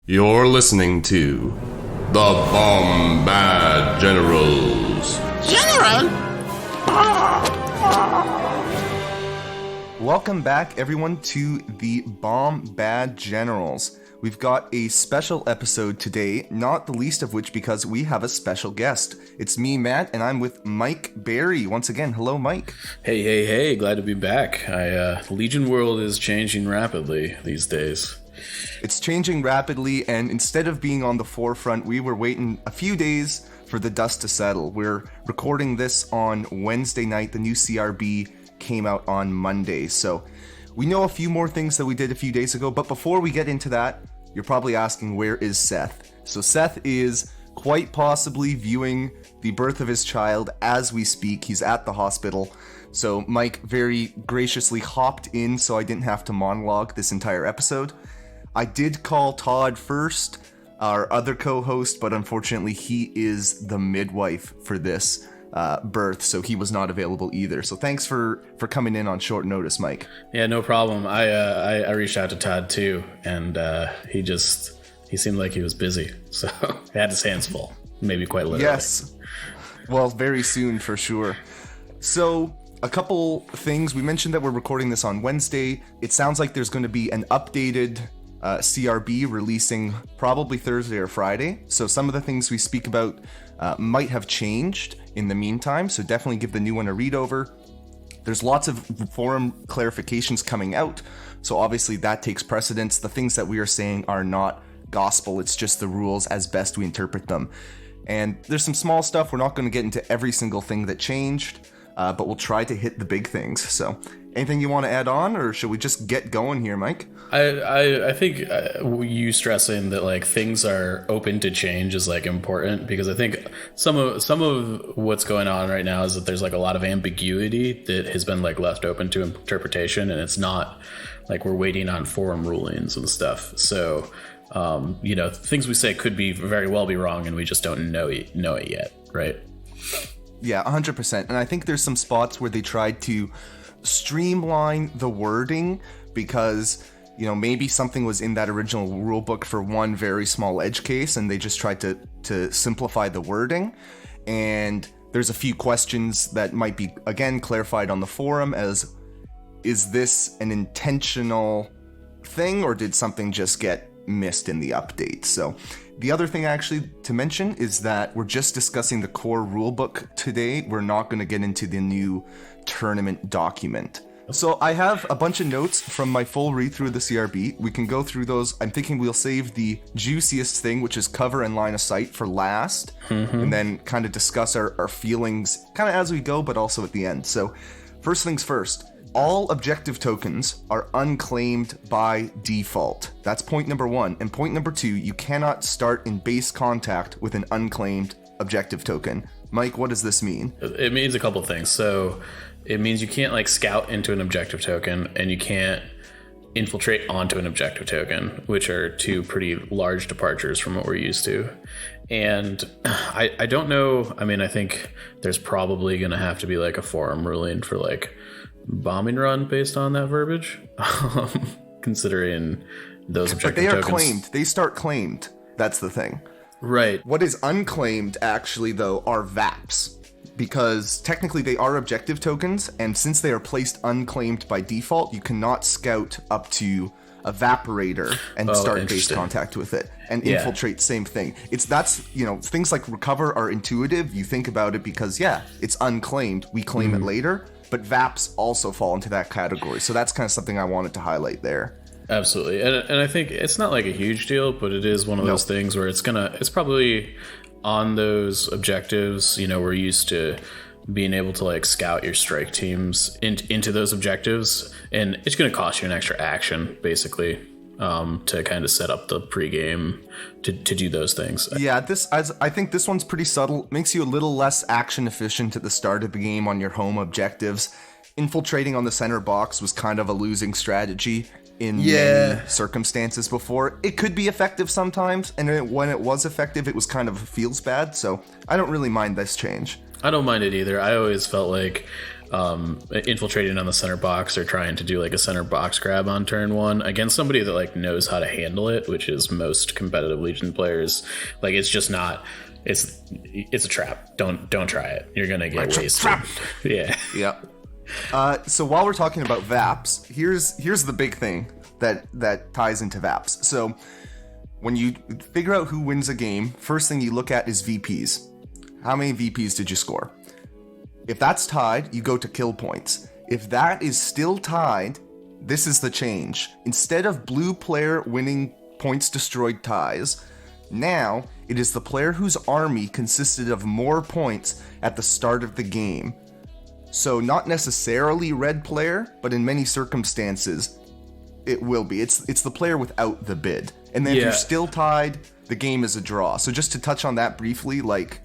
You're listening to the Bombad Generals. General? Welcome back, everyone, to the Bombad Generals. We've got a special episode today, not the least of which because we have a special guest. It's me, Matt, and I'm with Mike Bary. Once again, hello, Mike. Hey, glad to be back. Legion world is changing rapidly these days. It's changing rapidly, and instead of being on the forefront, we were waiting a few days for the dust to settle. We're recording this on Wednesday night. The new CRB came out on Monday, so we know a few more things that we did a few days ago, but before we get into that, you're probably asking, where is Seth? So Seth is quite possibly viewing the birth of his child as we speak. He's at the hospital. So Mike very graciously hopped in so I didn't have to monologue this entire episode. I did call Todd first, our other co-host, but unfortunately he is the midwife for this birth, so he was not available either. So thanks for coming in on short notice, Mike. Yeah, no problem. I reached out to Todd too, and he seemed like he was busy, so he had his hands full, maybe quite literally. Yes, well, very soon for sure. So a couple things. We mentioned that we're recording this on Wednesday. It sounds like there's going to be an updated CRB releasing probably Thursday or Friday. So some of the things we speak about might have changed in the meantime. So definitely give the new one a read over. There's lots of forum clarifications coming out. So obviously that takes precedence. The things that we are saying are not gospel. It's just the rules as best we interpret them. And there's some small stuff. We're not going to get into every single thing that changed, but we'll try to hit the big things. So anything you want to add on, or should we just get going here, Mike? I think you stressing that like things are open to change is like important, because I think some of what's going on right now is that there's like a lot of ambiguity that has been like left open to interpretation, and it's not like we're waiting on forum rulings and stuff. So things we say could be very well be wrong, and we just don't know it yet, right? Yeah, 100%. And I think there's some spots where they tried to streamline the wording because, maybe something was in that original rulebook for one very small edge case, and they just tried to simplify the wording. And there's a few questions that might be, again, clarified on the forum as, is this an intentional thing, or did something just get missed in the update? So the other thing actually to mention is that we're just discussing the core rulebook today. We're not going to get into the new tournament document. So I have a bunch of notes from my full read through of the CRB. We can go through those. I'm thinking we'll save the juiciest thing, which is cover and line of sight, for last, and then kind of discuss our feelings kind of as we go, but also at the end. So first things first. All objective tokens are unclaimed by default. That's point number one. And point number two, you cannot start in base contact with an unclaimed objective token. Mike, what does this mean? It means a couple of things. So it means you can't like scout into an objective token, and you can't infiltrate onto an objective token, which are two pretty large departures from what we're used to. And I don't know. I mean, I think there's probably going to have to be like a forum ruling for like bombing run based on that verbiage, considering those objective tokens. But they are claimed. They start claimed. That's the thing. Right. What is unclaimed, actually, though, are VAPs. Because technically they are objective tokens, and since they are placed unclaimed by default, you cannot scout up to Evaporator and start base contact with it. And infiltrate, same thing. Things like recover are intuitive. You think about it because, it's unclaimed. We claim it later. But VAPs also fall into that category. So that's kind of something I wanted to highlight there. Absolutely. And I think it's not like a huge deal, but it is one of those things where it's probably on those objectives. We're used to being able to like scout your strike teams into those objectives, and it's going to cost you an extra action basically to kind of set up the pregame to do those things. Yeah, I think this one's pretty subtle. Makes you a little less action efficient at the start of the game on your home objectives. Infiltrating on the center box was kind of a losing strategy in many circumstances before. It could be effective sometimes, and when it was effective, it was kind of feels bad, so I don't really mind this change. I don't mind it either. I always felt like infiltrating on the center box or trying to do like a center box grab on turn 1 against somebody that like knows how to handle it, which is most competitive Legion players. Like it's just not. It's a trap. Don't try it. You're gonna get wasted. Trap. Yeah. So while we're talking about VAPs, here's the big thing that ties into VAPs. So when you figure out who wins a game, first thing you look at is VPs. How many VPs did you score? If that's tied, you go to kill points. If that is still tied, this is the change. Instead of blue player winning points destroyed ties, now it is the player whose army consisted of more points at the start of the game. So not necessarily red player, but in many circumstances, it will be. It's the player without the bid. And then if you're still tied, the game is a draw. So just to touch on that briefly, like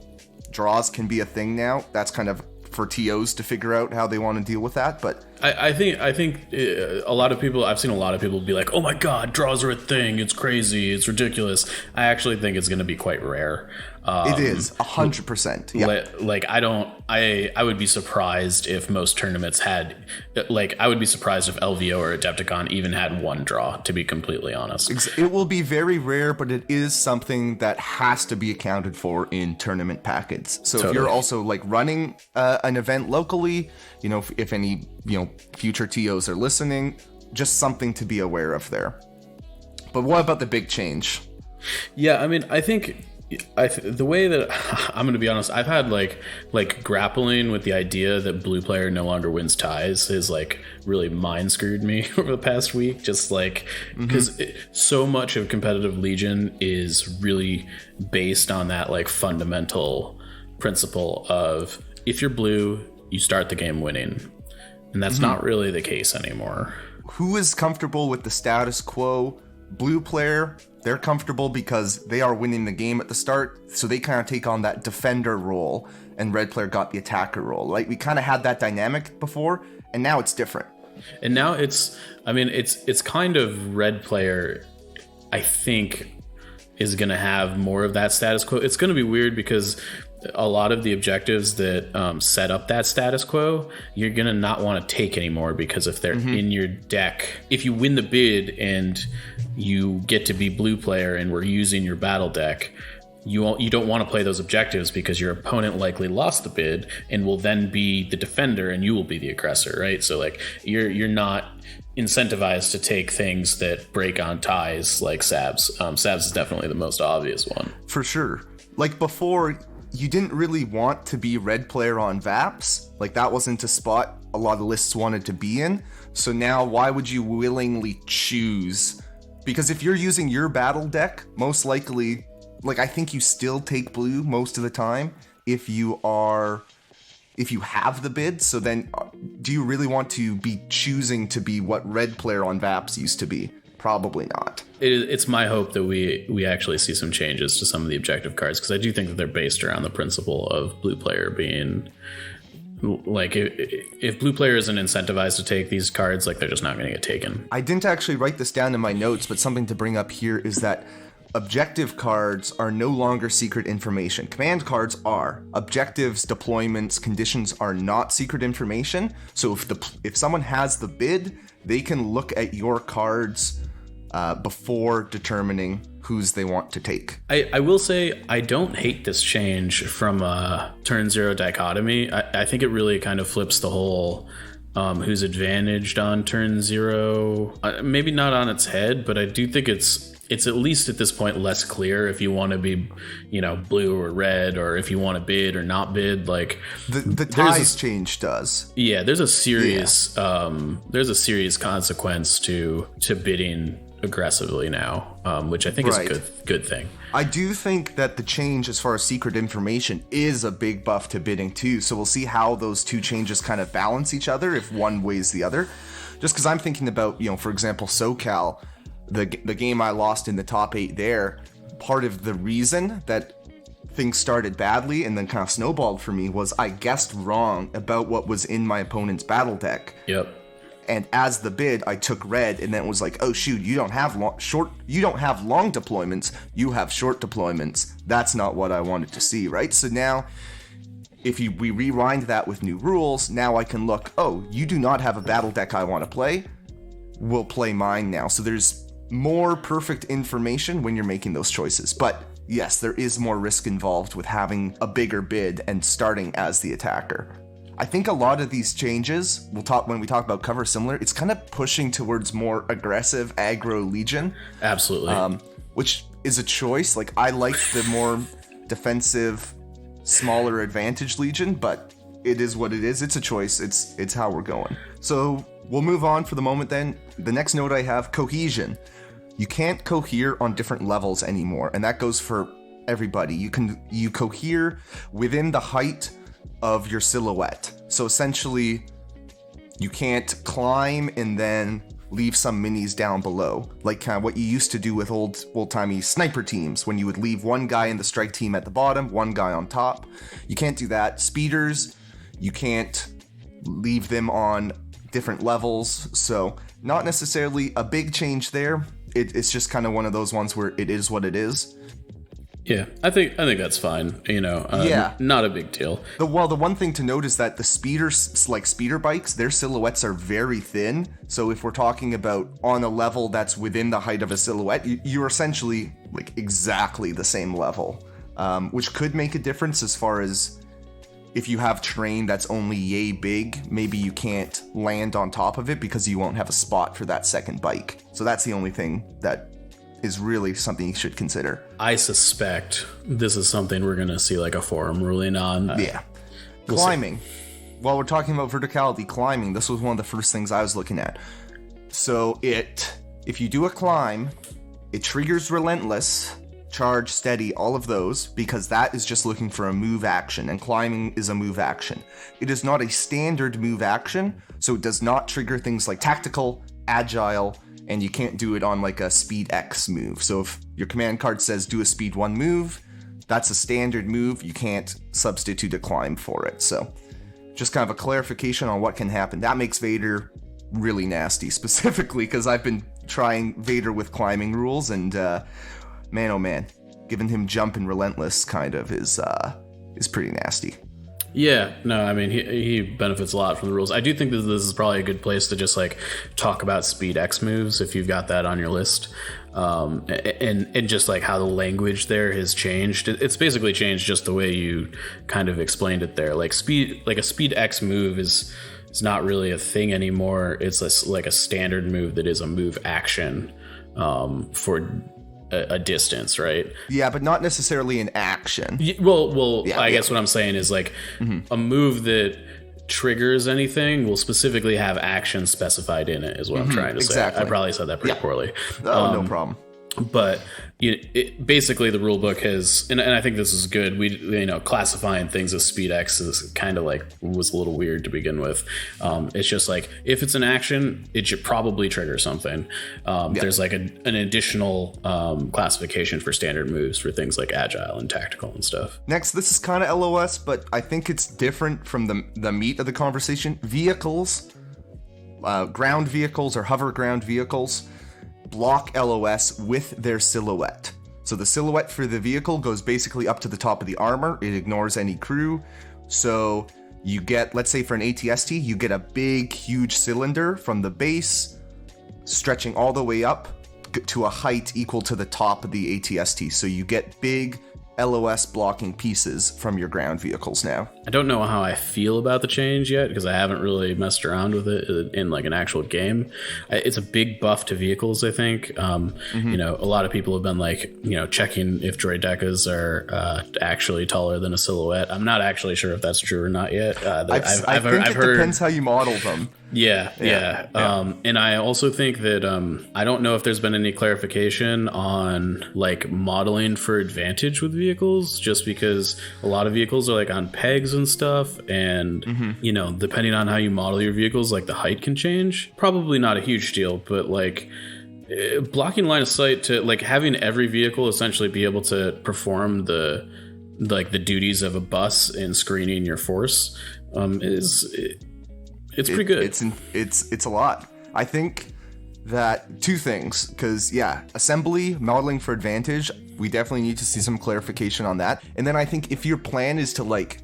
draws can be a thing now. That's kind of for TOs to figure out how they want to deal with that. But I think a lot of people, I've seen a lot of people be like, oh my God, draws are a thing. It's crazy. It's ridiculous. I actually think it's going to be quite rare. It is 100%. Yeah. Like I would be surprised if most tournaments had, like, I would be surprised if LVO or Adepticon even had one draw, to be completely honest. It will be very rare, but it is something that has to be accounted for in tournament packets. So If you're also like running an event locally, you know, if any, you know, future TOs are listening, just something to be aware of there. But what about the big change? Yeah, I mean, I think the way that I'm going to be honest, I've had like grappling with the idea that blue player no longer wins ties is like really mind screwed me over the past week. Just like because so much of competitive Legion is really based on that like fundamental principle of if you're blue, you start the game winning, and that's not really the case anymore. Who is comfortable with the status quo? Blue player, they're comfortable because they are winning the game at the start, so they kind of take on that defender role, and red player got the attacker role. Like, we kind of had that dynamic before, and now it's different. And now it's kind of red player, I think, is going to have more of that status quo. It's going to be weird because a lot of the objectives that set up that status quo, you're going to not want to take anymore, because if they're in your deck, if you win the bid and you get to be blue player and we're using your battle deck, you don't want to play those objectives because your opponent likely lost the bid and will then be the defender and you will be the aggressor, right? So like you're not incentivized to take things that break on ties like Sabs. Sabs is definitely the most obvious one. For sure. Like before, you didn't really want to be red player on VAPs. Like that wasn't a spot a lot of lists wanted to be in. So now why would you willingly choose? Because if you're using your battle deck, most likely, like I think you still take blue most of the time if you have the bid. So then do you really want to be choosing to be what red player on VAPs used to be? Probably not. It's my hope that we actually see some changes to some of the objective cards, because I do think that they're based around the principle of blue player being like, if blue player isn't incentivized to take these cards, like they're just not going to get taken. I didn't actually write this down in my notes, but something to bring up here is that objective cards are no longer secret information. Command cards are. Objectives, deployments, conditions are not secret information. So if someone has the bid, they can look at your cards before determining whose they want to take. I will say I don't hate this change from a turn zero dichotomy. I think it really kind of flips the whole who's advantaged on turn zero. Maybe not on its head, but I do think it's at least at this point less clear if you want to be, you know, blue or red, or if you want to bid or not bid. Like the ties change does. Yeah, there's a serious consequence to bidding aggressively now, which I think is a good thing. I do think that the change as far as secret information is a big buff to bidding too. So we'll see how those two changes kind of balance each other if one weighs the other. Just because I'm thinking about, you know, for example, SoCal, the game I lost in the top 8 there, part of the reason that things started badly and then kind of snowballed for me was I guessed wrong about what was in my opponent's battle deck. Yep. And as the bid, I took red, and then it was like, oh shoot, you don't have long deployments, you have short deployments. That's not what I wanted to see, right? So now if we rewind that with new rules, now I can look, oh, you do not have a battle deck I want to play. We'll play mine now. So there's more perfect information when you're making those choices. But yes, there is more risk involved with having a bigger bid and starting as the attacker. I think a lot of these changes, when we talk about cover similar, it's kind of pushing towards more aggressive aggro Legion. Absolutely. Which is a choice. Like, I like the more defensive, smaller advantage Legion, but it is what it is. It's a choice. It's how we're going. So we'll move on for the moment then. The next note I have, cohesion. You can't cohere on different levels anymore, and that goes for everybody. You cohere within the height of your silhouette. So essentially, you can't climb and then leave some minis down below, like kind of what you used to do with old-timey sniper teams, when you would leave one guy in the strike team at the bottom, one guy on top. You can't do that. Speeders, you can't leave them on different levels, so not necessarily a big change there. It's just kind of one of those ones where it is what it is. Yeah, I think that's fine. Not a big deal. The one thing to note is that the speeders, like speeder bikes, their silhouettes are very thin. So if we're talking about on a level that's within the height of a silhouette, you're essentially like exactly the same level, which could make a difference as far as if you have terrain that's only yay big, maybe you can't land on top of it because you won't have a spot for that second bike. So that's the only thing that is really something you should consider. I suspect this is something we're going to see like a forum ruling on. Yeah. Climbing. While we're talking about verticality, climbing, this was one of the first things I was looking at. So if you do a climb, it triggers relentless, charge, steady, all of those, because that is just looking for a move action, and climbing is a move action. It is not a standard move action, so it does not trigger things like tactical, agile, and you can't do it on like a speed X move. So if your command card says do a speed 1 move, that's a standard move. You can't substitute a climb for it. So just kind of a clarification on what can happen. That makes Vader really nasty, specifically because I've been trying Vader with climbing rules, and man, oh man, giving him jump and relentless kind of is pretty nasty. Yeah, no, I mean, he benefits a lot from the rules. I do think that this is probably a good place to just like talk about speed X moves if you've got that on your list, and just like how the language there has changed. It's basically changed just the way you kind of explained it there. Like a speed X move is not really a thing anymore. It's like a standard move that is a move action for a distance, right? Yeah, but not necessarily an action. I guess what I'm saying is like a move that triggers anything will specifically have action specified in it is what I'm trying to say. I probably said that pretty poorly. Oh, no problem. But basically the rule book has, and I think this is good. Classifying things as speed X is kind of like was a little weird to begin with. It's just like if it's an action, it should probably trigger something. There's like an additional classification for standard moves for things like agile and tactical and stuff. Next, this is kind of LOS, but I think it's different from the meat of the conversation. Vehicles, ground vehicles or hover ground vehicles, block LOS with their silhouette. So the silhouette for the vehicle goes basically up to the top of the armor. It ignores any crew. So you get, let's say for an ATST, you get a big, huge cylinder from the base, stretching all the way up to a height equal to the top of the ATST. So you get big LOS blocking pieces from your ground vehicles now. I don't know how I feel about the change yet because I haven't really messed around with it in like an actual game. It's a big buff to vehicles, I think. A lot of people have been like, checking if droid decas are actually taller than a silhouette. I'm not actually sure if that's true or not yet. I've heard depends how you model them. Yeah. And I also think that I don't know if there's been any clarification on like modeling for advantage with vehicles, just because a lot of vehicles are like on pegs and stuff, and depending on how you model your vehicles, like the height can change. Probably not a huge deal, but like blocking line of sight to like having every vehicle essentially be able to perform the duties of a bus and screening your force it's pretty good. It's a lot. I think that two things, because assembly, modeling for advantage, we definitely need to see some clarification on that. And then I think if your plan is to like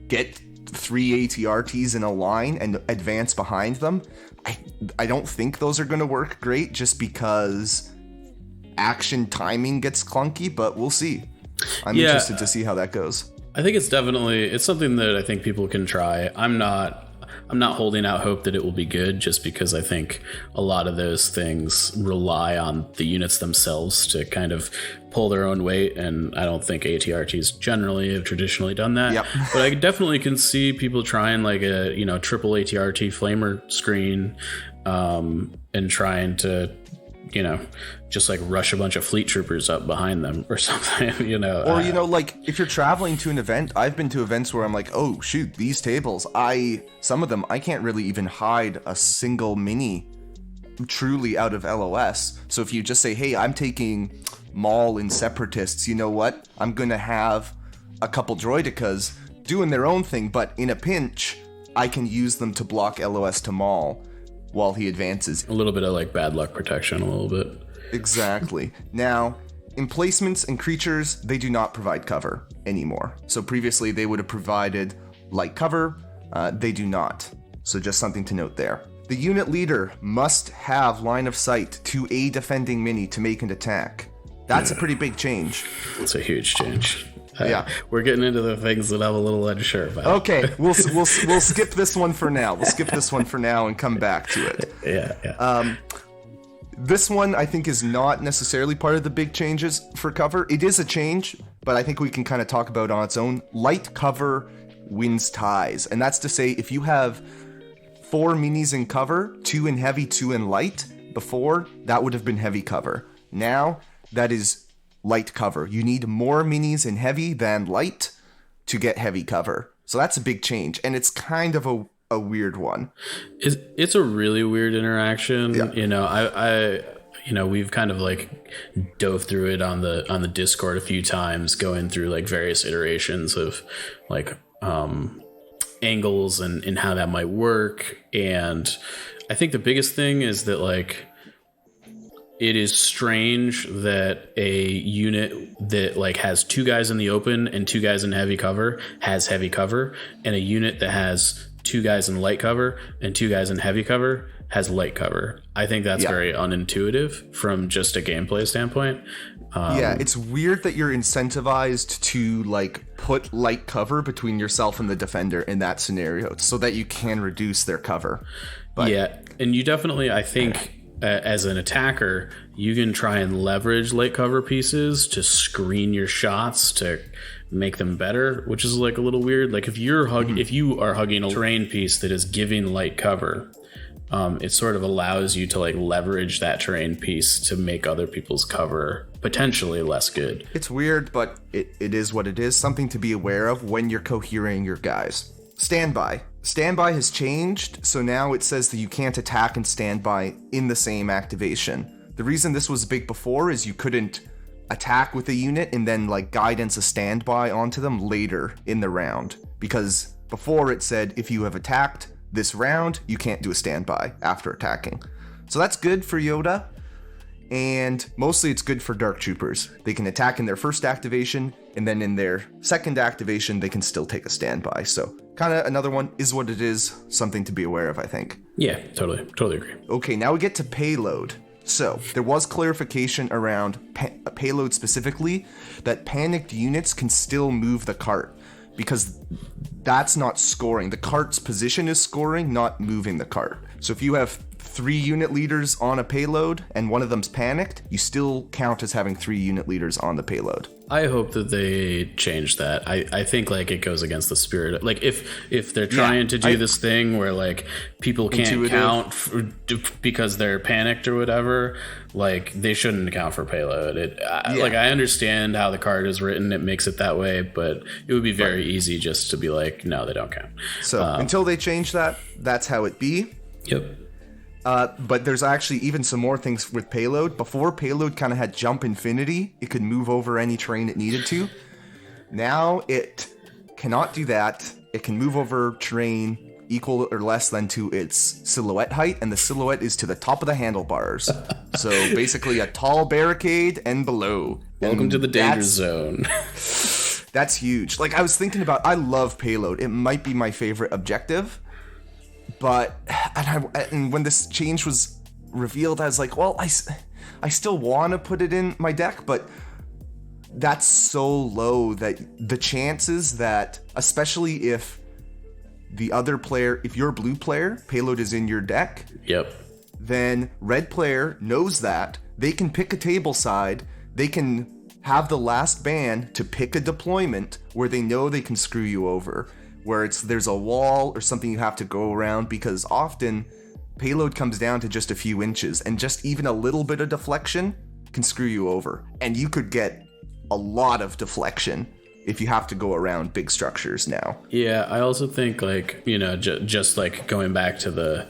get 3 ATRTs in a line and advance behind them. I don't think those are going to work great just because action timing gets clunky, but we'll see. I'm interested to see how that goes. I think it's something that I think people can try. I'm not holding out hope that it will be good, just because I think a lot of those things rely on the units themselves to kind of pull their own weight, and I don't think ATRTs generally have traditionally done that. Yep. But I definitely can see people trying like a triple ATRT flamer screen, and trying to just like rush a bunch of fleet troopers up behind them or something, Or, like if you're traveling to an event, I've been to events where I'm like, oh shoot, these tables, some of them, I can't really even hide a single mini truly out of LOS. So if you just say, hey, I'm taking Maul and Separatists, you know what? I'm going to have a couple droidicas doing their own thing, but in a pinch, I can use them to block LOS to Maul while he advances. A little bit of like bad luck protection, a little bit. Exactly. Now, emplacements and creatures, they do not provide cover anymore. So previously they would have provided light cover. They do not. So just something to note there. The unit leader must have line of sight to a defending mini to make an attack. That's a pretty big change. It's a huge change. Yeah, we're getting into the things that I'm a little unsure about. Okay, we'll skip this one for now. We'll skip this one for now and come back to it. Yeah. This one I think is not necessarily part of the big changes for cover. It is a change, but I think we can kind of talk about it on its own. Light cover wins ties, and that's to say if you have 4 minis in cover, 2 in heavy, 2 in light, before that would have been heavy cover. Now that is light cover. You need more minis in heavy than light to get heavy cover. So that's a big change, and it's kind of a weird one. It's a really weird interaction. Yeah. We've kind of like dove through it on the Discord a few times, going through like various iterations of like angles and how that might work. And I think the biggest thing is that like it is strange that a unit that like has 2 guys in the open and 2 guys in heavy cover has heavy cover, and a unit that has 2 guys in light cover and 2 guys in heavy cover has light cover. I think that's very unintuitive from just a gameplay standpoint. It's weird that you're incentivized to like put light cover between yourself and the defender in that scenario so that you can reduce their cover. But and you definitely, I think, as an attacker, you can try and leverage light cover pieces to screen your shots to make them better, which is like a little weird. Like if you are hugging a terrain piece that is giving light cover, it sort of allows you to like leverage that terrain piece to make other people's cover potentially less good. It's weird, but it is what it is. Something to be aware of when you're cohering your guys. Standby. Standby has changed, so now it says that you can't attack and standby in the same activation. The reason this was big before is you couldn't attack with a unit and then like guidance a standby onto them later in the round. Because before it said if you have attacked this round, you can't do a standby after attacking. So that's good for Yoda, and mostly it's good for Dark Troopers. They can attack in their first activation, and then in their second activation, they can still take a standby. So kind of another one is what it is, something to be aware of, I think. Yeah, totally agree. Okay, now we get to payload. So there was clarification around payload specifically that panicked units can still move the cart, because that's not scoring. The cart's position is scoring, not moving the cart. So if you have 3 unit leaders on a payload and one of them's panicked, you still count as having 3 unit leaders on the payload. I hope that they change that. I think like it goes against the spirit. Like if they're trying to do this thing where like people can't count because they're panicked or whatever, like they shouldn't account for payload. Like I understand how the card is written, it makes it that way, but it would be very easy just to be like, no, they don't count. So until they change that, that's how it be. Yep. But there's actually even some more things with payload. Before, payload kind of had jump infinity. It could move over any terrain it needed to. Now it cannot do that. It can move over terrain equal or less than to its silhouette height, and the silhouette is to the top of the handlebars. So basically a tall barricade and below. Welcome to the danger zone. That's huge. Like, I was thinking about, I love payload. It might be my favorite objective, but and when this change was revealed, I was like, well, I still want to put it in my deck, but that's so low that the chances that, especially if the other player, if your blue player, payload is in your deck, Yep. then red player knows that. They can pick a table side. They can have the last ban to pick a deployment where they know they can screw you over, where there's a wall or something you have to go around, because often payload comes down to just a few inches, and just even a little bit of deflection can screw you over. And you could get a lot of deflection if you have to go around big structures now. Yeah, I also think, like, you know, just like going back to the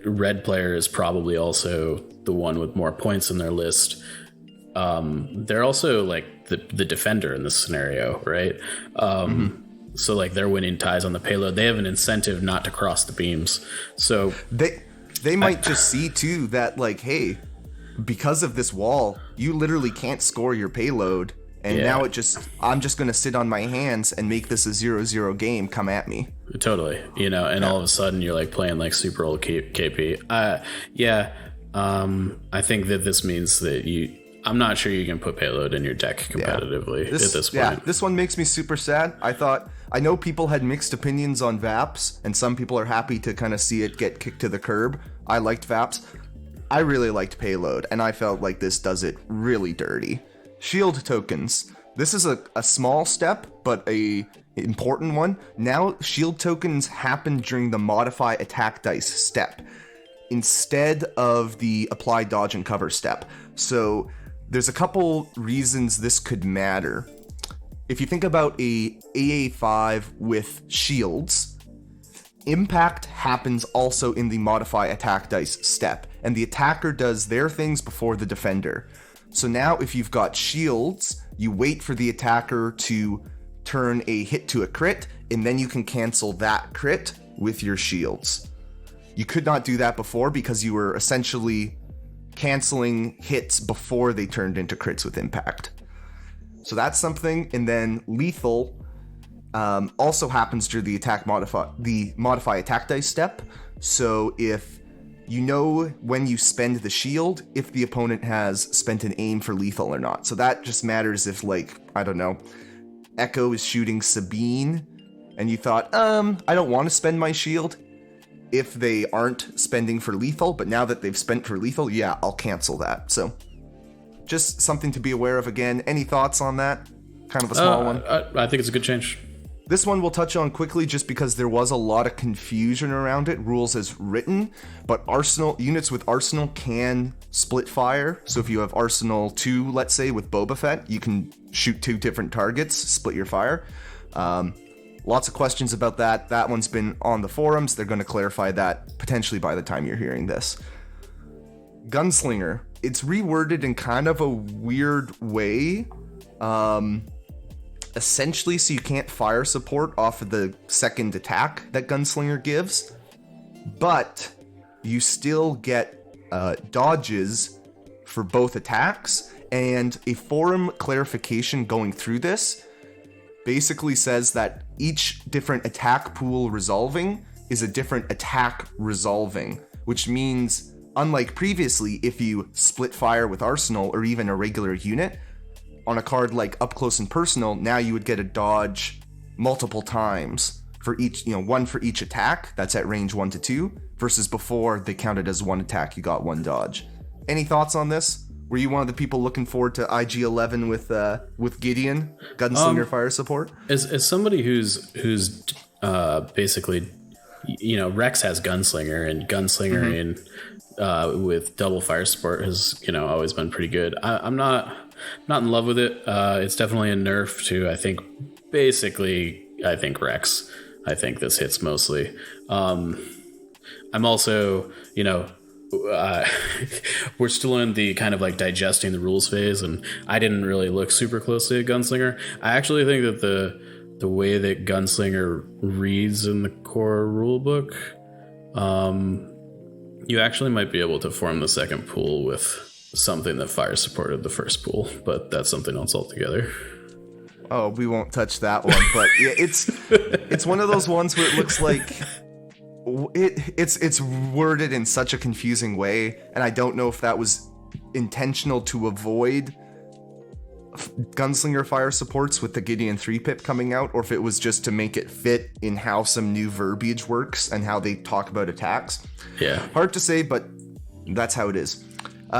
red player is probably also the one with more points in their list. They're also like the defender in this scenario, right? So like they're winning ties on the payload. They have an incentive not to cross the beams. So they might just see too that, like, hey, because of this wall, you literally can't score your payload. And now I'm just going to sit on my hands and make this a 0-0 game. Come at me. Totally. You know, and all of a sudden you're like playing like super old KP. I think that this means that I'm not sure you can put payload in your deck competitively at this point. Yeah, this one makes me super sad. I know people had mixed opinions on VAPS, and some people are happy to kind of see it get kicked to the curb. I liked VAPS. I really liked payload, and I felt like this does it really dirty. Shield tokens. This is a small step, but a important one. Now, shield tokens happen during the modify attack dice step instead of the apply dodge and cover step. So there's a couple reasons this could matter. If you think about a AA5 with shields, impact happens also in the modify attack dice step, and the attacker does their things before the defender. So now if you've got shields, you wait for the attacker to turn a hit to a crit, and then you can cancel that crit with your shields. You could not do that before because you were essentially canceling hits before they turned into crits with impact. So that's something. And then lethal also happens during the modify attack dice step. So if you know when you spend the shield, if the opponent has spent an aim for lethal or not. So that just matters if, like, I don't know, Echo is shooting Sabine and you thought, I don't want to spend my shield if they aren't spending for lethal, but now that they've spent for lethal, yeah, I'll cancel that. So just something to be aware of. Again, any thoughts on that? Kind of a small one. I think it's a good change. This one we'll touch on quickly just because there was a lot of confusion around it, rules as written, but units with Arsenal can split fire. So if you have Arsenal 2, let's say, with Boba Fett, you can shoot 2 different targets, split your fire. Lots of questions about that. That one's been on the forums. They're going to clarify that potentially by the time you're hearing this. Gunslinger. It's reworded in kind of a weird way. Essentially, so you can't fire support off of the second attack that Gunslinger gives, but you still get dodges for both attacks, and a forum clarification going through this basically says that each different attack pool resolving is a different attack resolving, which means, unlike previously, if you split fire with Arsenal or even a regular unit, on a card like Up Close and Personal, now you would get a dodge multiple times for each, one for each attack. That's at range 1 to 2, versus before they counted as one attack, you got one dodge. Any thoughts on this? Were you one of the people looking forward to IG-11 with Gideon, Gunslinger fire support? As somebody who's basically, Rex has Gunslinger, and Gunslinger in with double fire support has always been pretty good. I'm not in love with it. It's definitely a nerf to, I think Rex. I think this hits mostly. I'm also, we're still in the kind of like digesting the rules phase, and I didn't really look super closely at Gunslinger. I actually think that the way that Gunslinger reads in the core rulebook, you actually might be able to form the second pool with something that fire supported the first pool, but that's something else altogether. Oh, we won't touch that one, but yeah, it's one of those ones where it looks like it's worded in such a confusing way, and I don't know if that was intentional to avoid gunslinger fire supports with the Gideon 3-pip coming out, or if it was just to make it fit in how some new verbiage works and how they talk about attacks. Yeah. Hard to say, but that's how it is.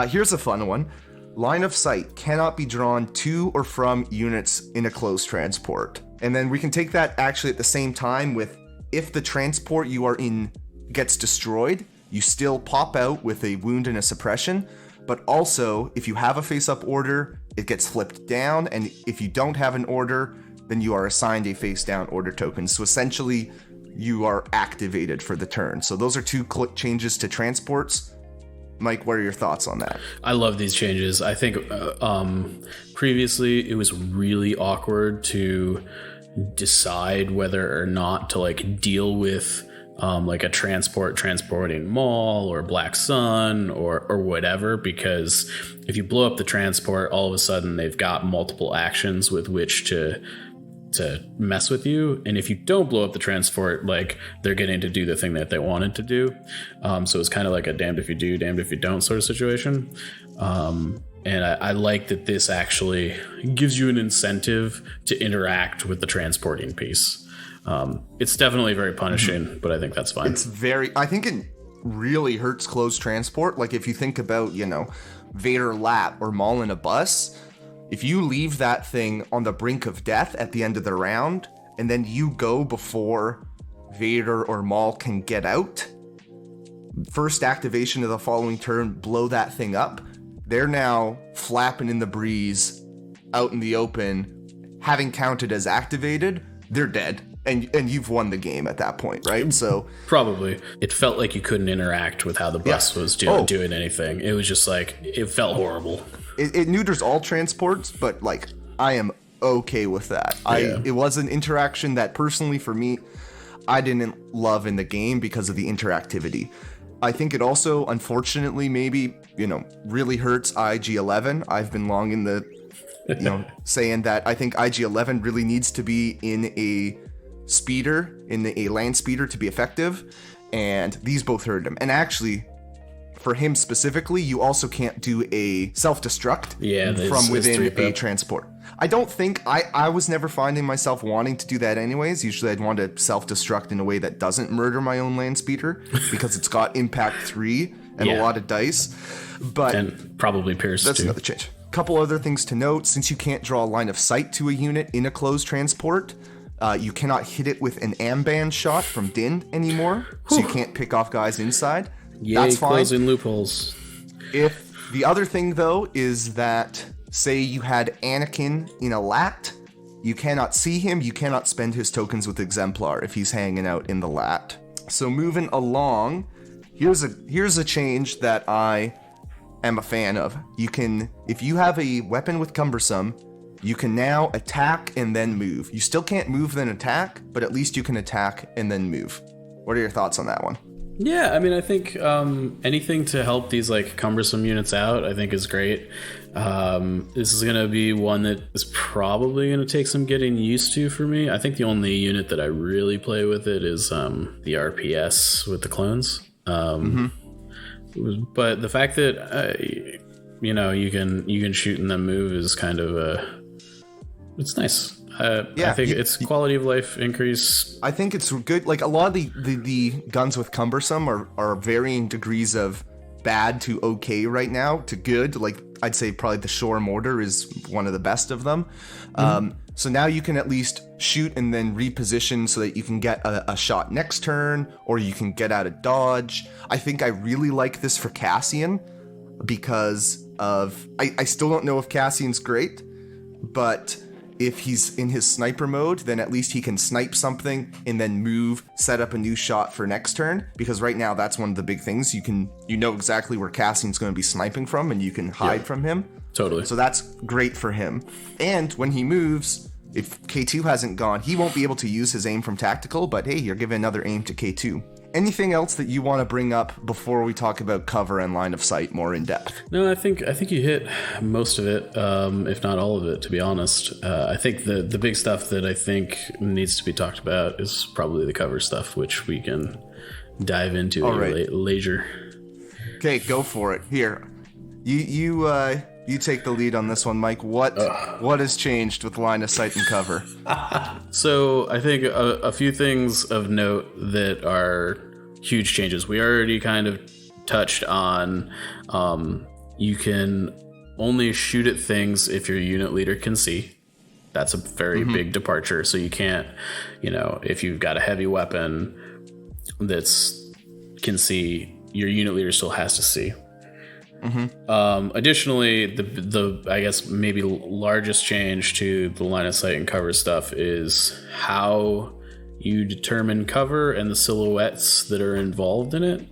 Here's a fun one. Line of sight cannot be drawn to or from units in a close transport. And then we can take that actually at the same time with if the transport you are in gets destroyed, you still pop out with a wound and a suppression. But also, if you have a face-up order, it gets flipped down, and if you don't have an order, then you are assigned a face-down order token. So essentially, you are activated for the turn. So those are two changes to transports. Mike, what are your thoughts on that? I love these changes. I think previously it was really awkward to decide whether or not to like deal with like a transporting Maul or Black Sun or whatever, because if you blow up the transport, all of a sudden they've got multiple actions with which to mess with you, and if you don't blow up the transport, like they're getting to do the thing that they wanted to do. So it's kind of like a damned if you do, damned if you don't sort of situation. And I like that this actually gives you an incentive to interact with the transporting piece. It's definitely very punishing, but I think that's fine. I think it really hurts close transport. Like if you think about, Vader Lat or Maul in a bus, if you leave that thing on the brink of death at the end of the round, and then you go before Vader or Maul can get out, first activation of the following turn, blow that thing up, they're now flapping in the breeze out in the open, having counted as activated, they're dead. And you've won the game at that point, right? So probably it felt like you couldn't interact with how the bus was doing anything. It was just like it felt horrible. It neuters all transports, but like I am okay with that. It was an interaction that personally for me I didn't love in the game because of the interactivity. I think it also, unfortunately, maybe really hurts IG-11. I've been long in the saying that I think IG-11 really needs to be in a speeder, in a land speeder to be effective, and these both hurt him. And actually, for him specifically, you also can't do a self-destruct from within a transport. I don't think, I was never finding myself wanting to do that anyways. Usually I'd want to self-destruct in a way that doesn't murder my own land speeder because it's got impact 3 and a lot of dice. But and probably Pierce that's too. Another change. Couple other things to note. Since you can't draw a line of sight to a unit in a closed transport, you cannot hit it with an amband shot from Din anymore, so you can't pick off guys inside. Yay, that's fine. Closing loopholes. If the other thing though is that, say you had Anakin in a lat, you cannot see him, you cannot spend his tokens with Exemplar if he's hanging out in the lat. So moving along, here's a change that I am a fan of. You can, if you have a weapon with Cumbersome, you can now attack and then move. You still can't move then attack, but at least you can attack and then move. What are your thoughts on that one? Yeah, I mean, I think anything to help these like cumbersome units out, I think is great. This is going to be one that is probably going to take some getting used to for me. I think the only unit that I really play with it is the RPS with the clones. But the fact that you can shoot and then move is kind of it's nice. I think it's quality of life increase. I think it's good. Like a lot of the guns with Cumbersome are varying degrees of bad to okay right now to good. Like I'd say probably the Shore Mortar is one of the best of them. So now you can at least shoot and then reposition so that you can get a shot next turn, or you can get out of dodge. I think I really like this for Cassian because of I still don't know if Cassian's great, but if he's in his sniper mode, then at least he can snipe something and then move, set up a new shot for next turn. Because right now, that's one of the big things. You know exactly where Cassian's going to be sniping from, and you can hide from him. Totally. So that's great for him. And when he moves, if K2 hasn't gone, he won't be able to use his aim from tactical. But hey, you're giving another aim to K2. Anything else that you want to bring up before we talk about cover and line of sight more in depth? No, I think you hit most of it, if not all of it, to be honest. I think the big stuff that I think needs to be talked about is probably the cover stuff, which we can dive into at leisure. Okay, go for it. Here, you take the lead on this one, Mike. What has changed with line of sight and cover? So I think a few things of note that are huge changes. We already kind of touched on you can only shoot at things if your unit leader can see. That's a very big departure. So you can't, if you've got a heavy weapon can see, your unit leader still has to see. Additionally, the I guess maybe largest change to the line of sight and cover stuff is how you determine cover and the silhouettes that are involved in it.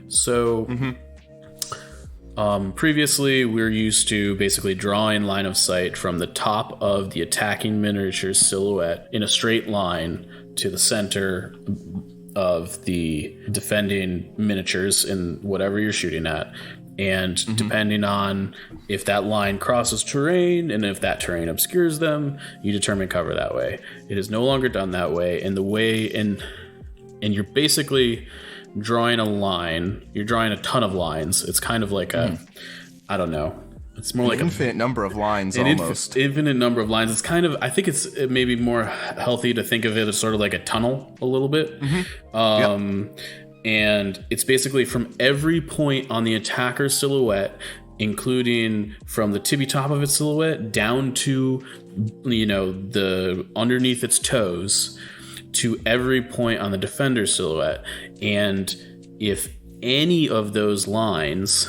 So previously we were used to basically drawing line of sight from the top of the attacking miniature silhouette in a straight line to the center of the defending miniatures in whatever you're shooting at. And depending on if that line crosses terrain and if that terrain obscures them, you determine cover that way. It is no longer done that way. And you're basically drawing a line. You're drawing a ton of lines. It's kind of like I don't know. It's more like an infinite number of lines, almost. Infinite number of lines. It's kind of, I think it's maybe more healthy to think of it as sort of like a tunnel a little bit. And it's basically from every point on the attacker's silhouette, including from the tippy top of its silhouette down to, the underneath its toes, to every point on the defender's silhouette. And if any of those lines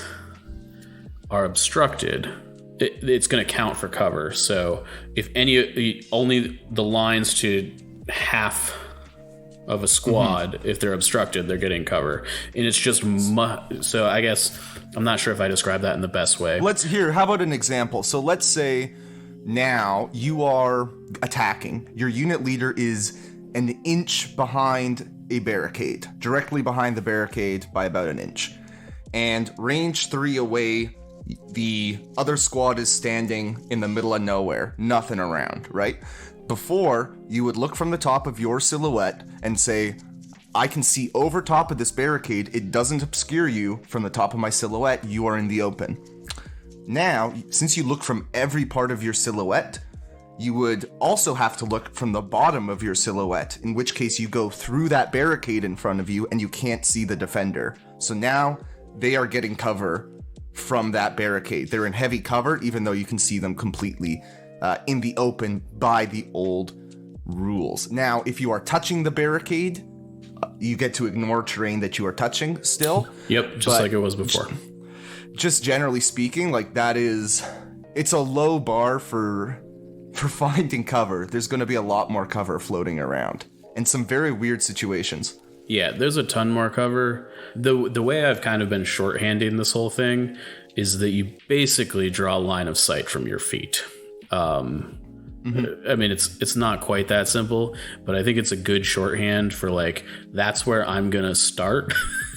are obstructed, it's going to count for cover. So if only the lines to half of a squad, if they're obstructed, they're getting cover. And it's just so I guess I'm not sure if I described that in the best way. How about an example? So let's say now you are attacking. Your unit leader is an inch behind a barricade, directly behind the barricade by about an inch. And range 3 away, the other squad is standing in the middle of nowhere, nothing around, right? Before, you would look from the top of your silhouette and say, I can see over top of this barricade. It doesn't obscure you from the top of my silhouette. You are in the open. Now, since you look from every part of your silhouette, you would also have to look from the bottom of your silhouette, in which case you go through that barricade in front of you and you can't see the defender. So now they are getting cover from that barricade. They're in heavy cover, even though you can see them completely in the open by the old rules. Now, if you are touching the barricade, you get to ignore terrain that you are touching still. Yep, just like it was before. Just generally speaking, it's a low bar for finding cover. There's going to be a lot more cover floating around in some very weird situations. Yeah, there's a ton more cover. The way I've kind of been shorthanding this whole thing is that you basically draw a line of sight from your feet. I mean, it's not quite that simple, but I think it's a good shorthand for that's where I'm gonna start.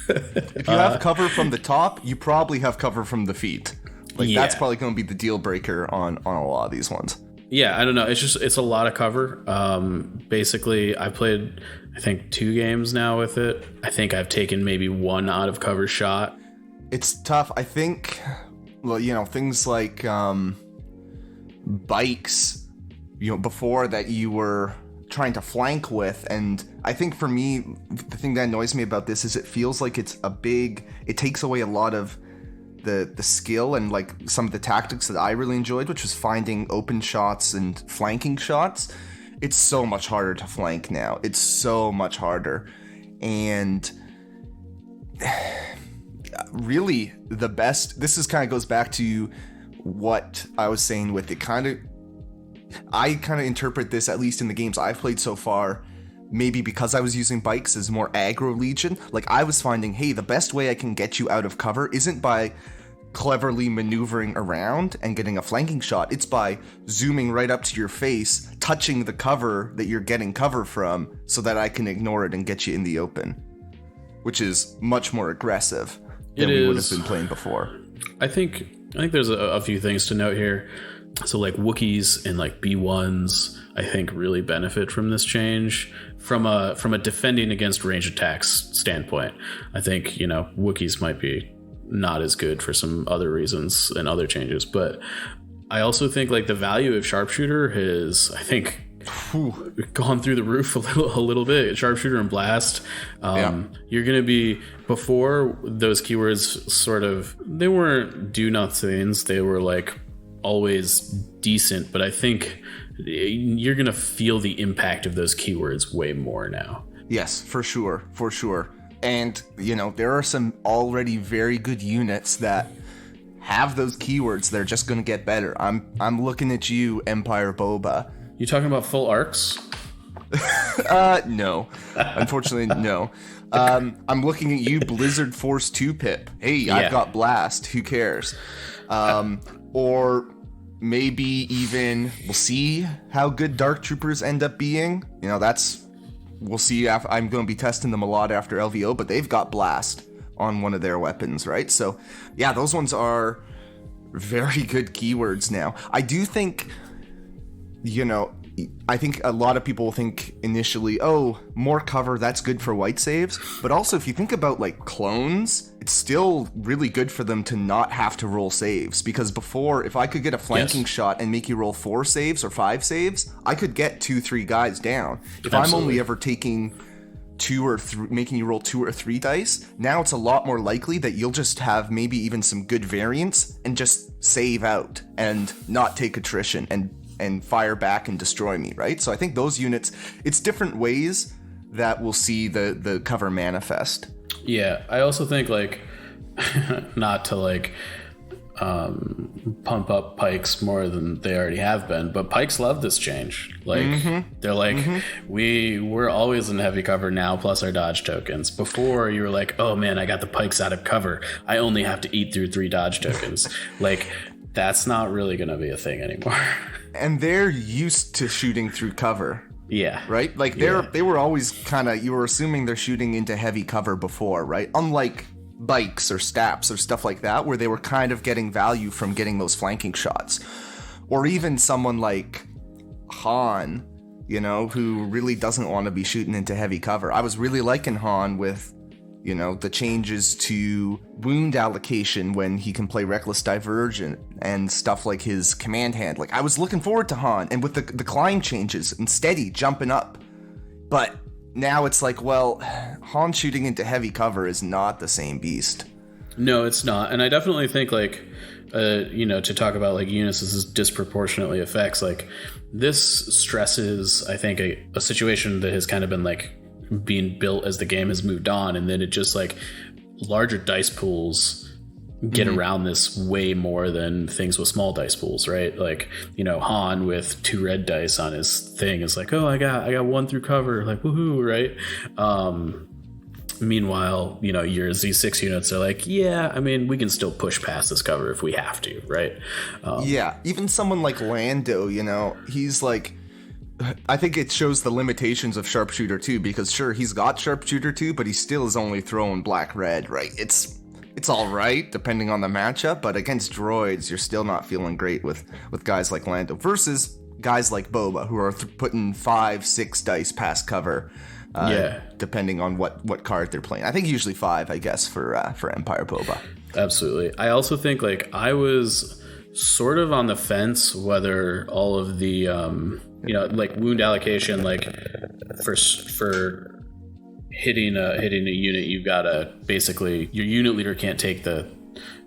If you have cover from the top, you probably have cover from the feet. That's probably gonna be the deal breaker on a lot of these ones. Yeah, I don't know. It's a lot of cover. Basically, I played, I think, 2 games now with it. I think I've taken maybe 1 out of cover shot. It's tough. I think, things like bikes, before that you were trying to flank with. And I think for me, the thing that annoys me about this is it feels like it takes away a lot of the skill and some of the tactics that I really enjoyed, which was finding open shots and flanking shots. It's so much harder to flank now. It's so much harder. And really this kind of goes back to what I was saying with it. I kind of interpret this, at least in the games I've played so far, maybe because I was using bikes as more aggro legion. I was finding, hey, the best way I can get you out of cover isn't by cleverly maneuvering around and getting a flanking shot. It's by zooming right up to your face, touching the cover that you're getting cover from, so that I can ignore it and get you in the open. which is much more aggressive than we would have been playing before. I think there's a few things to note here. So like Wookiees and like B1s, I think really benefit from this change from a defending against range attacks standpoint. I think, you know, Wookiees might be not as good for some other reasons and other changes, but I also think like the value of sharpshooter has, I think, gone through the roof a little bit. Sharpshooter and blast. You're going to be, before those keywords sort of, they weren't do nothings. They were like always decent, but I think you're going to feel the impact of those keywords way more now. Yes, for sure. And, you know, there are some already very good units that have those keywords. They're just going to get better. I'm looking at you, Empire Boba. You talking about full arcs? No. Unfortunately, no. I'm looking at you, Blizzard Force 2 Pip. Hey, yeah. I've got Blast. Who cares? Or maybe even, we'll see how good Dark Troopers end up being. You know, we'll see. I'm going to be testing them a lot after LVO, but they've got Blast on one of their weapons, right? So, yeah, those ones are very good keywords now. I do think, you know, I think a lot of people will think initially, oh, more cover, that's good for white saves. But also, if you think about, like, clones, it's still really good for them to not have to roll saves. Because before, if I could get a flanking shot and make you roll 4 saves or 5 saves, I could get 2-3 guys down. If I'm only ever taking 2 or 3, making you roll 2 or 3 dice, now it's a lot more likely that you'll just have maybe even some good variants and just save out and not take attrition and fire back and destroy me, right? So I think those units, it's different ways that we'll see the cover manifest. Yeah, I also think, like, not to, like, pump up pikes more than they already have been, but pikes love this change. Like, they're like, we're always in heavy cover now, plus our dodge tokens. Before, you were like, oh man, I got the pikes out of cover. I only have to eat through 3 dodge tokens. Like, that's not really going to be a thing anymore. And they're used to shooting through cover. Yeah. Right? Like, they were always kind of, you were assuming they're shooting into heavy cover before, right? Unlike bikes or staps or stuff like that, where they were kind of getting value from getting those flanking shots. Or even someone like Han, you know, who really doesn't want to be shooting into heavy cover. I was really liking Han with, you know, the changes to wound allocation when he can play Reckless Divergent and stuff like his command hand. Like, I was looking forward to Han, and with the climb changes and steady jumping up. But now it's like, well, Han shooting into heavy cover is not the same beast. No, it's not. And I definitely think, like, you know, to talk about, like, units as disproportionately affects, like, this stresses, I think, a situation that has kind of been, like, being built as the game has moved on, and then it just, like, larger dice pools get around this way more than things with small dice pools, right? Like, you know, Han with 2 red dice on his thing is like, oh, I got 1 through cover, like, woohoo, right? Meanwhile, you know, your Z6 units are like, yeah, I mean, we can still push past this cover if we have to, right? Yeah, even someone like Lando, you know, he's like, I think it shows the limitations of Sharpshooter 2, because sure, he's got Sharpshooter 2, but he still is only throwing black-red, right? It's all right, depending on the matchup, but against droids, you're still not feeling great with guys like Lando, versus guys like Boba, who are putting 5-6 dice past cover, depending on what card they're playing. I think usually 5, I guess, for Empire Boba. Absolutely. I also think, like, I was sort of on the fence whether all of the you know, like, wound allocation, like, for hitting a unit, you've got to basically, your unit leader can't take the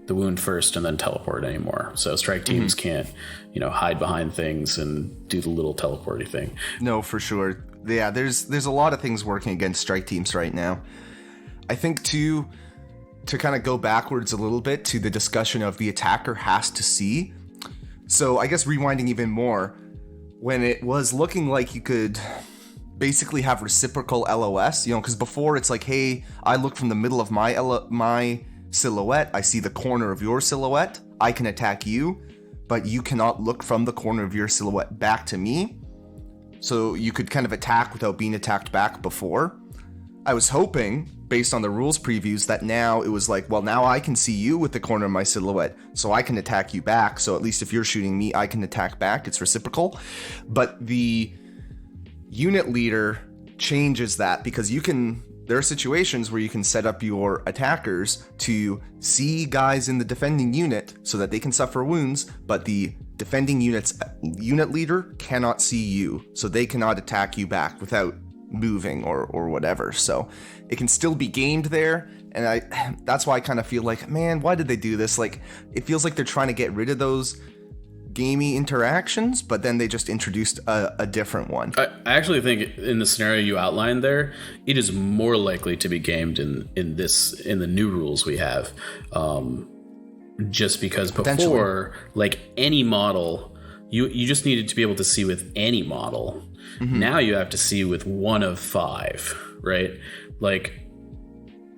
wound first and then teleport anymore. So strike teams can't, you know, hide behind things and do the little teleporty thing. No, for sure. Yeah, there's a lot of things working against strike teams right now. I think to kind of go backwards a little bit to the discussion of the attacker has to see. So I guess rewinding even more, when it was looking like you could basically have reciprocal LOS, you know, because before it's like, hey, I look from the middle of my silhouette, I see the corner of your silhouette, I can attack you, but you cannot look from the corner of your silhouette back to me. So you could kind of attack without being attacked back before. I was hoping, based on the rules previews that now it was like, well, now I can see you with the corner of my silhouette, so I can attack you back. So at least if you're shooting me, I can attack back. It's reciprocal. But the unit leader changes that, because there are situations where you can set up your attackers to see guys in the defending unit so that they can suffer wounds, but the defending unit's unit leader cannot see you, so they cannot attack you back without moving or whatever. So it can still be gamed there, and that's why I kind of feel like, man, why did they do this? Like, it feels like they're trying to get rid of those gamey interactions, but then they just introduced a different one. I actually think in the scenario you outlined there, it is more likely to be gamed in the new rules we have, just because before, like, any model, you just needed to be able to see with any model. Mm-hmm. Now you have to see with one of 5, right? Like,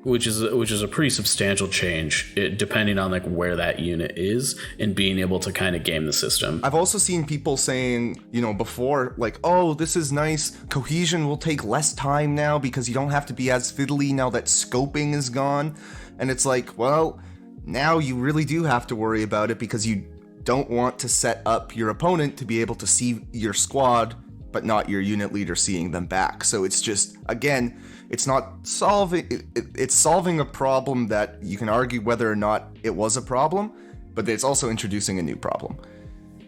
which is a pretty substantial change, depending on like where that unit is, and being able to kind of game the system. I've also seen people saying, before, like, oh, this is nice. Cohesion will take less time now because you don't have to be as fiddly now that scoping is gone. And it's like, well, now you really do have to worry about it, because you don't want to set up your opponent to be able to see your squad, but not your unit leader seeing them back. So it's just, again, it's not solving, it's solving a problem that you can argue whether or not it was a problem, but it's also introducing a new problem.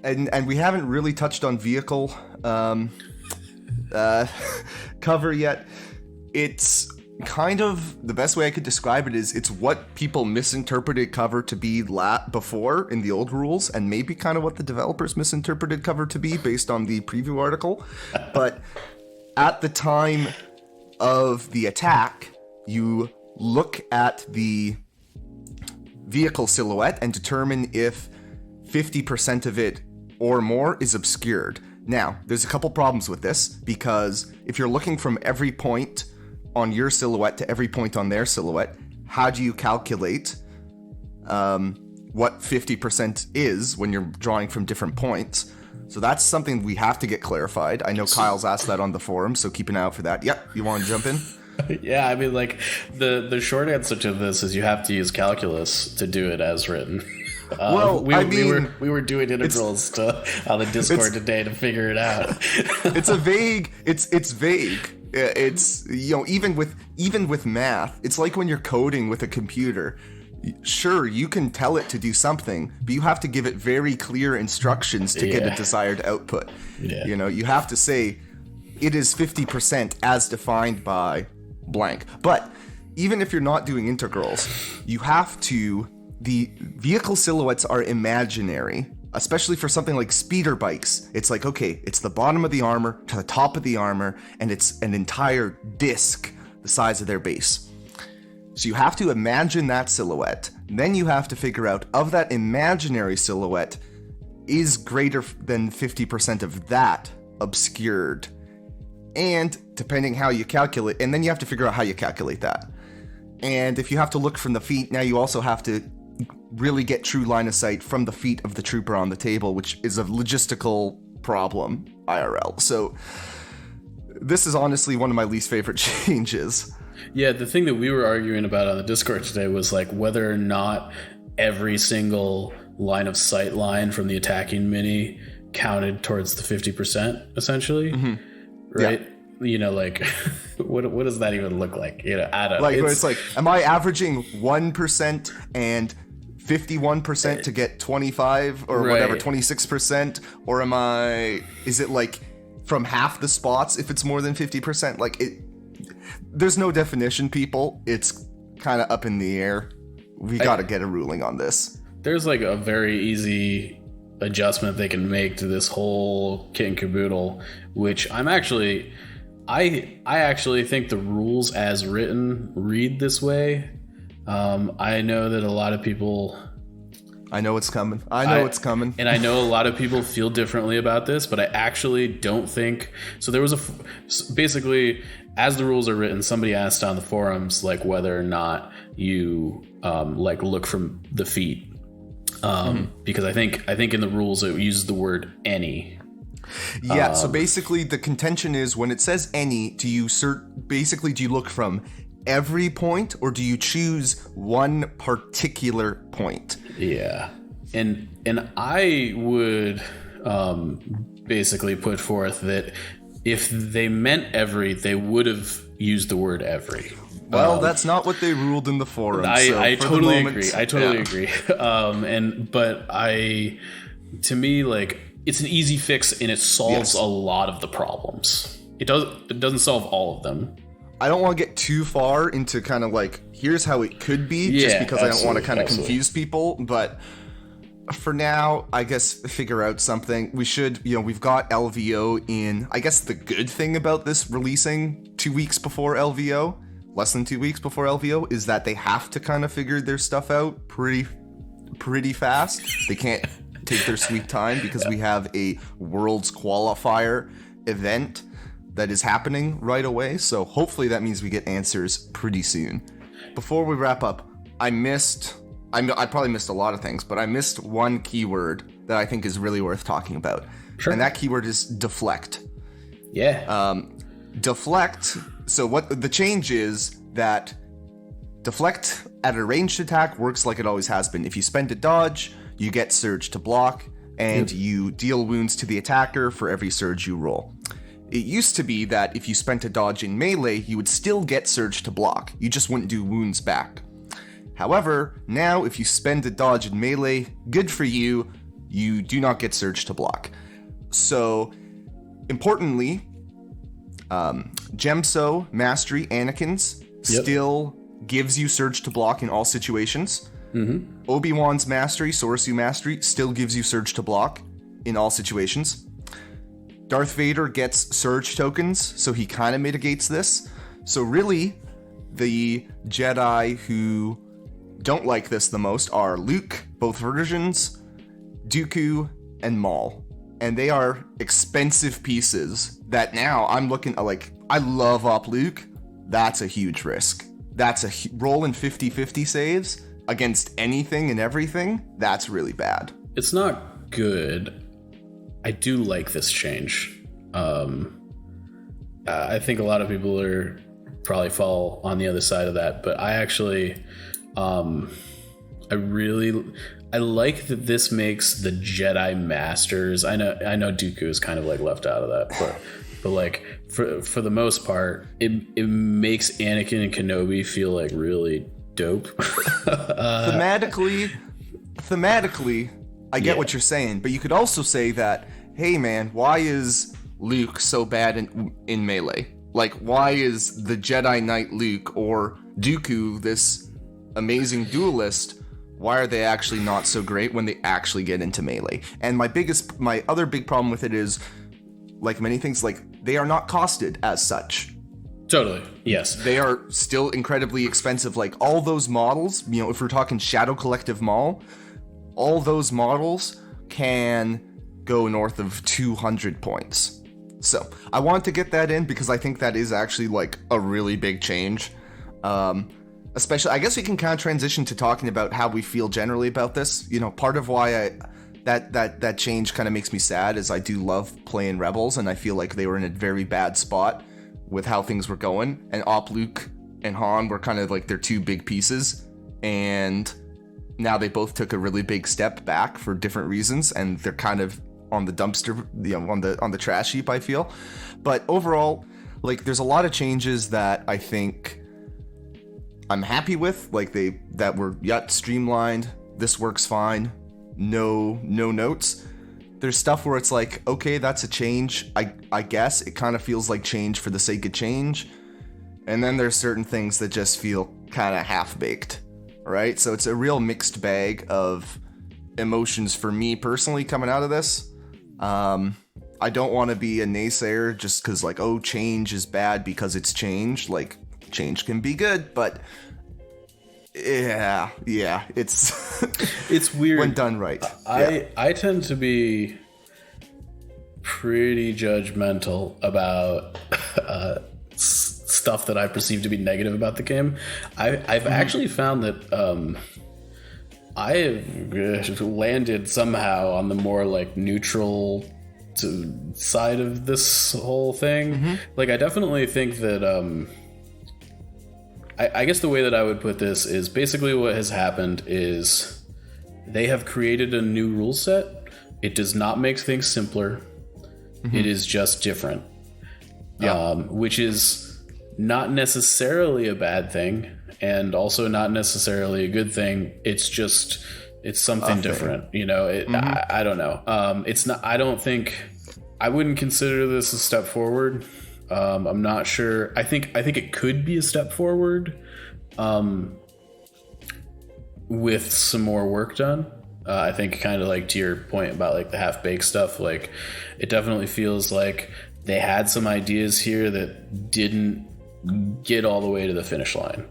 And we haven't really touched on vehicle cover yet. It's kind of, the best way I could describe it is, it's what people misinterpreted cover to be before in the old rules, and maybe kind of what the developers misinterpreted cover to be based on the preview article. But at the time of the attack, you look at the vehicle silhouette and determine if 50% of it or more is obscured. Now, there's a couple problems with this, because if you're looking from every point on your silhouette to every point on their silhouette, how do you calculate what 50% is when you're drawing from different points? So that's something we have to get clarified. I know Kyle's asked that on the forum, so keep an eye out for that. Yep, you want to jump in? Yeah, I mean, like, the short answer to this is you have to use calculus to do it as written. Well, we were doing integrals on the Discord today to figure it out. It's vague. It's, even with math, it's like when you're coding with a computer. Sure, you can tell it to do something, but you have to give it very clear instructions to get a desired output. Yeah. You have to say it is 50% as defined by blank. But even if you're not doing integrals, you have to, the vehicle silhouettes are imaginary, especially for something like speeder bikes. It's like, okay, it's the bottom of the armor to the top of the armor, and it's an entire disc the size of their base. So you have to imagine that silhouette. Then you have to figure out, of that imaginary silhouette, is greater than 50% of that obscured? And depending how you calculate, and then you have to figure out how you calculate that. And if you have to look from the feet, now you also have to really get true line of sight from the feet of the trooper on the table, which is a logistical problem IRL. So this is honestly one of my least favorite changes. Yeah, the thing that we were arguing about on the Discord today was like whether or not every single line of sight line from the attacking mini counted towards the 50%, essentially. Mm-hmm. Right? Yeah. Like, what does that even look like? I don't know. Like, it's like, am I averaging 1% and 51% to get 25 or whatever, 26%? Or is it like from half the spots if it's more than 50%? Like, there's no definition, people. It's kind of up in the air. We got to get a ruling on this. There's like a very easy adjustment they can make to this whole kit and caboodle, which I actually think the rules as written read this way. I know that a lot of people... I know it's coming. It's coming. And I know a lot of people feel differently about this, but I actually don't think... So there was basically, as the rules are written, somebody asked on the forums like whether or not you like look from the feet. Because I think in the rules it uses the word any. Yeah, so basically the contention is when it says any, do you look from every point, or do you choose one particular point? Yeah. And I would basically put forth that if they meant every, they would have used the word every. Well, that's not what they ruled in the forum. I totally agree. I totally agree. To me, like, it's an easy fix and it solves a lot of the problems. It doesn't solve all of them. I don't want to get too far into kind of like, here's how it could be, just because I don't want to kind of confuse people. But for now, I guess figure out something. We should, we've got LVO in. I guess the good thing about this releasing 2 weeks before LVO, less than 2 weeks before LVO, is that they have to kind of figure their stuff out pretty fast. They can't take their sweet time because we have a Worlds qualifier event that is happening right away. So hopefully that means we get answers pretty soon. Before we wrap up, I probably missed a lot of things, but I missed one keyword that I think is really worth talking about. Sure. And that keyword is deflect. Yeah. Deflect. So what the change is that deflect at a ranged attack works like it always has been. If you spend a dodge, you get surge to block, and you deal wounds to the attacker for every surge you roll. It used to be that if you spent a dodge in melee, you would still get surge to block. You just wouldn't do wounds back. However, now if you spend a dodge in melee, good for you, you do not get surge to block. So, importantly, Gemso Mastery Anakin's still gives you surge to block in all situations. Mm-hmm. Obi-Wan's Mastery, Soresu Mastery, still gives you surge to block in all situations. Darth Vader gets surge tokens, so he kind of mitigates this. So really, the Jedi who don't like this the most are Luke, both versions, Dooku, and Maul. And they are expensive pieces that now I'm looking at, like, I love Op Luke. That's a huge risk. That's a rolling 50-50 saves against anything and everything. That's really bad. It's not good. I do like this change. I think a lot of people are probably fall on the other side of that, but I actually, I like that this makes the Jedi Masters. I know Dooku is kind of like left out of that, but like for the most part, it makes Anakin and Kenobi feel like really dope. Thematically, I get what you're saying, but you could also say that, hey man, why is Luke so bad in melee? Like, why is the Jedi Knight Luke or Dooku, this amazing duelist, why are they actually not so great when they actually get into melee? And my other big problem with it is, like many things, like, they are not costed as such. Totally, yes. They are still incredibly expensive. Like, all those models, if we're talking Shadow Collective Mall, all those models can go north of 200 points. So I wanted to get that in because I think that is actually like a really big change. Especially, I guess we can kind of transition to talking about how we feel generally about this. Part of why that change kind of makes me sad is I do love playing Rebels, and I feel like they were in a very bad spot with how things were going. And Op Luke and Han were kind of like their two big pieces, and now they both took a really big step back for different reasons, and they're kind of on the dumpster, on the trash heap, I feel. But overall, like, there's a lot of changes that I think I'm happy with, like that were streamlined. This works fine. No notes. There's stuff where it's like, okay, that's a change. I guess it kind of feels like change for the sake of change. And then there's certain things that just feel kind of half-baked, right? So it's a real mixed bag of emotions for me personally coming out of this. I don't want to be a naysayer just because, like, oh, change is bad because it's change. Like, change can be good, but yeah, it's it's weird when done right. I tend to be pretty judgmental about stuff that I perceive to be negative about the game. I've actually found that I have landed somehow on the more like neutral side of this whole thing. Mm-hmm. Like, I definitely think that I guess the way that I would put this is basically what has happened is they have created a new rule set. It does not make things simpler. It is just different. Which is not necessarily a bad thing, and also not necessarily a good thing. It's just, it's something different, you know. I don't know. It's not. I don't think. I wouldn't consider this a step forward. I'm not sure. I think it could be a step forward, with some more work done. I think kind of like to your point about like the half-baked stuff, like it definitely feels like they had some ideas here that didn't get all the way to the finish line.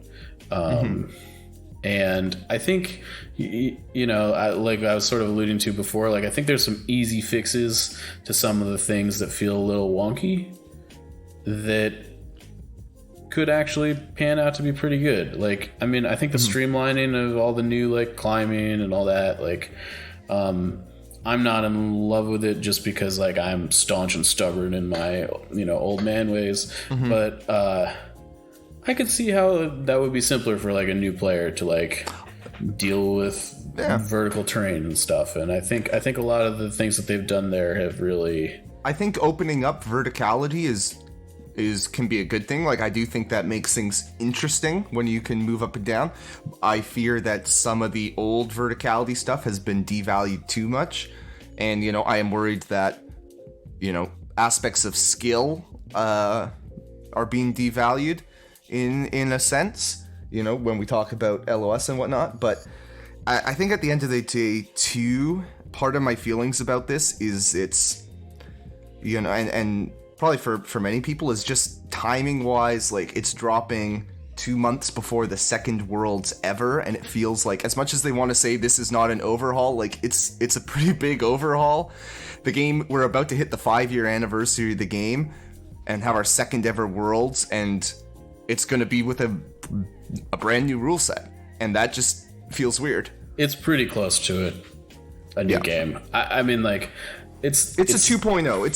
And I think, you know, like I was sort of alluding to before, like I think there's some easy fixes to some of the things that feel a little wonky that could actually pan out to be pretty good. Like, I mean, I think the streamlining of all the new like climbing and all that, like, I'm not in love with it just because like I'm staunch and stubborn in my, you know, old man ways. But I could see how that would be simpler for like a new player to like deal with vertical terrain and stuff. And I think a lot of the things that they've done there have really. I think opening up verticality can be a good thing. Like I do think that makes things interesting when you can move up and down. I fear that some of the old verticality stuff has been devalued too much, and you know I am worried that, you know, aspects of skill are being devalued in a sense, you know, when we talk about LOS and whatnot. But I think at the end of the day too, part of my feelings about this is it's, you know, and probably for many people is just timing wise, like it's dropping 2 months before the second Worlds ever, and it feels like, as much as they want to say this is not an overhaul, like it's a pretty big overhaul. The game, we're about to hit the 5-year anniversary of the game and have our second ever Worlds, and it's going to be with a brand new rule set, and that just feels weird. It's pretty close to it, a new game. I mean, like it's a 2.0.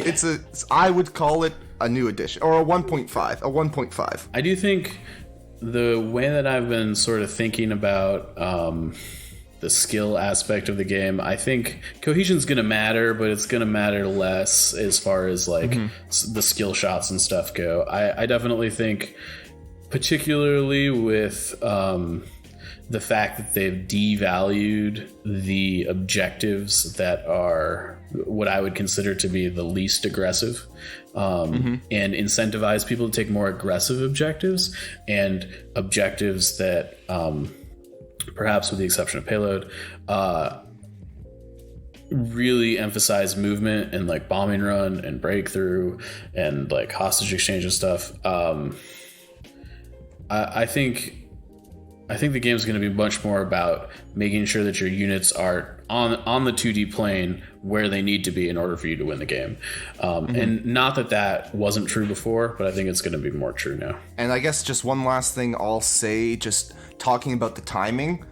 It's a I would call it a new edition, or a 1.5. I do think the way that I've been sort of thinking about the skill aspect of the game, I think cohesion's going to matter, but it's going to matter less as far as like the skill shots and stuff go. I definitely think, particularly with the fact that they've devalued the objectives that are what I would consider to be the least aggressive, and incentivize people to take more aggressive objectives, and objectives that, perhaps with the exception of payload, really emphasize movement and like bombing run and breakthrough and like hostage exchange and stuff. I think the game is going to be much more about making sure that your units are on the 2D plane where they need to be in order for you to win the game. And not that wasn't true before, but I think it's going to be more true now. And I guess just one last thing I'll say, just talking about the timing,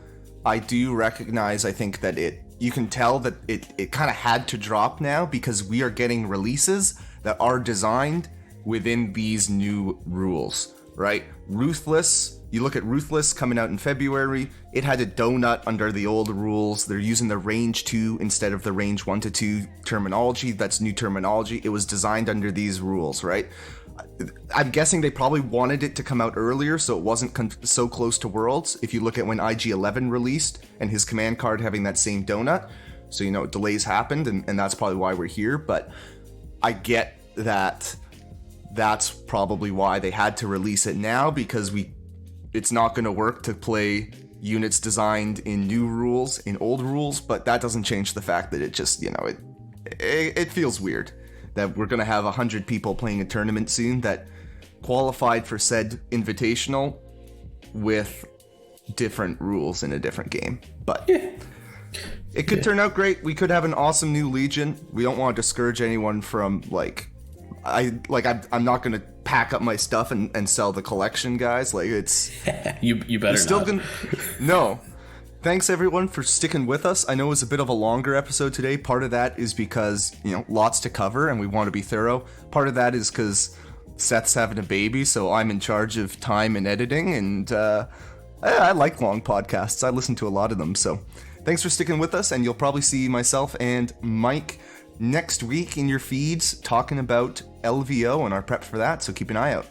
I do recognize, I think that you can tell that it kind of had to drop now because we are getting releases that are designed within these new rules, right? Ruthless. You look at Ruthless coming out in February, it had a donut under the old rules. They're using the range 2 instead of the range 1 to 2 terminology. That's new terminology. It was designed under these rules, right? I'm guessing they probably wanted it to come out earlier so it wasn't so close to Worlds. If you look at when IG-11 released and his command card having that same donut. So, you know, delays happened and that's probably why we're here. But I get that that's probably why they had to release it now, because it's not going to work to play units designed in new rules, in old rules, but that doesn't change the fact that it just, you know, it feels weird that we're going to have 100 people playing a tournament soon that qualified for said invitational with different rules in a different game. But it could turn out great. We could have an awesome new Legion. We don't want to discourage anyone from, I'm not going to pack up my stuff and sell the collection, guys. Like, it's you better still not. No. Thanks everyone for sticking with us. I know it was a bit of a longer episode today. Part of that is because, you know, lots to cover and we want to be thorough. Part of that is because Seth's having a baby, so I'm in charge of time and editing, and I like long podcasts. I listen to a lot of them, so thanks for sticking with us, and you'll probably see myself and Mike next week in your feeds talking about LVO and our prep for that, so keep an eye out.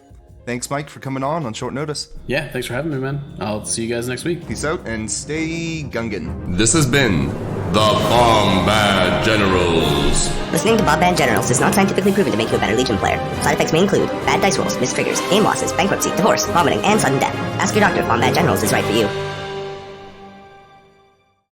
Thanks, Mike, for coming on short notice. Yeah, thanks for having me, man. I'll see you guys next week. Peace out, and stay Gungan. This has been the Bombad Generals. Listening to Bombad Generals is not scientifically proven to make you a better Legion player. Side effects may include bad dice rolls, missed triggers, game losses, bankruptcy, divorce, vomiting, and sudden death. Ask your doctor if Bombad Generals is right for you.